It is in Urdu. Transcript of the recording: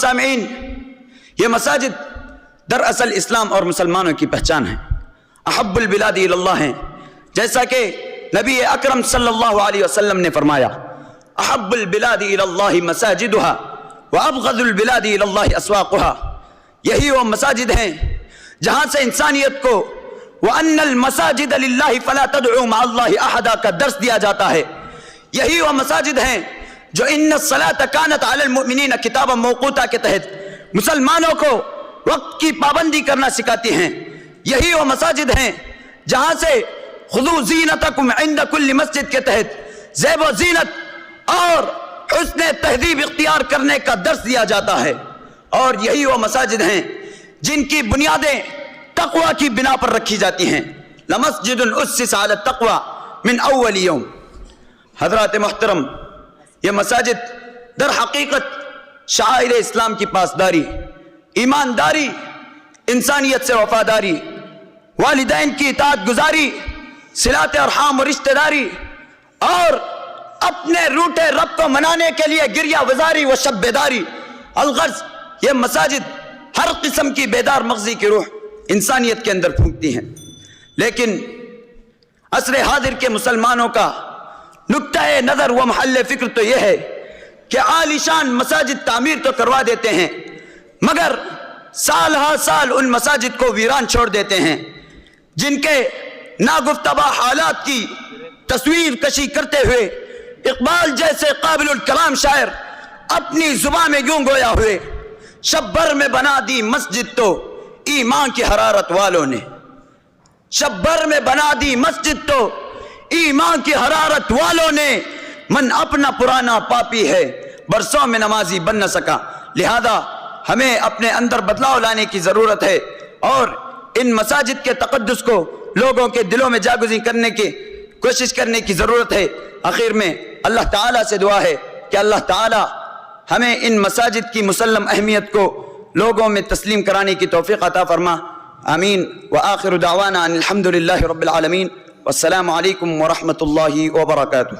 سامعین، یہ مساجد دراصل اسلام اور مسلمانوں کی پہچان ہے، احب البلاد الی اللہ ہیں، جیسا کہ نبی اکرم صلی اللہ علیہ وسلم نے فرمایا احب البلاد الی اللہ مساجدها وابغض البلاد الی اللہ اسواقها۔ یہی وہ مساجد ہیں جہاں سے انسانیت کو وَأَنَّ الْمَسَاجِدَ لِلَّهِ فَلَا تَدْعُوا مَعَ اللَّهِ أَحَدًا کا درس دیا جاتا ہے۔ یہی وہ مساجد ہیں جو ان الصلاۃ کانت علی المؤمنین کتابا موقوتا کے تحت مسلمانوں کو وقت کی پابندی کرنا سکھاتی ہیں۔ یہی وہ مساجد ہیں جہاں سے خذوا زینتکم عند کل مسجد کے تحت زیب و زینت اور حسن تہذیب اختیار کرنے کا درس دیا جاتا ہے، اور یہی وہ مساجد ہیں جن کی بنیادیں تقوی کی بنا پر رکھی جاتی ہیں۔ لمسجد اسس علی التقوی من اول یوم۔ حضرات محترم، یہ مساجد در حقیقت شعائر اسلام کی پاسداری، ایمانداری، انسانیت سے وفاداری، والدین کی اطاعت گزاری، صلات ارحام و رشتہ داری، اور اپنے روٹے رب کو منانے کے لیے گریہ وزاری و شب بیداری، الغرض یہ مساجد ہر قسم کی بیدار مغزی کی روح انسانیت کے اندر پھونکتی ہیں۔ لیکن عصر حاضر کے مسلمانوں کا نقطہ نظر و محل فکر تو یہ ہے کہ عالی شان مساجد تعمیر تو کروا دیتے ہیں، مگر سال ہر سال ان مساجد کو ویران چھوڑ دیتے ہیں، جن کے ناگفتبا حالات کی تصویر کشی کرتے ہوئے اقبال جیسے قابل الکلام شاعر اپنی زبان میں یوں گویا ہوئے، شب بھر میں بنا دی مسجد تو ایمان کی حرارت والوں نے، شب بھر میں بنا دی مسجد تو ایمان کی حرارت والوں نے، من اپنا پرانا پاپی ہے برسوں میں نمازی بن نہ سکا۔ لہذا ہمیں اپنے اندر بدلاؤ لانے کی ضرورت ہے، اور ان مساجد کے تقدس کو لوگوں کے دلوں میں جاگزین کرنے کی کوشش کرنے کی ضرورت ہے۔ آخر میں اللہ تعالیٰ سے دعا ہے کہ اللہ تعالیٰ ہمیں ان مساجد کی مسلم اہمیت کو لوگوں میں تسلیم کرانے کی توفیق عطا فرما، آمین۔ وآخر دعوانا ان الحمد للہ رب العالمین، والسلام علیکم ورحمۃ اللہ وبرکاتہ۔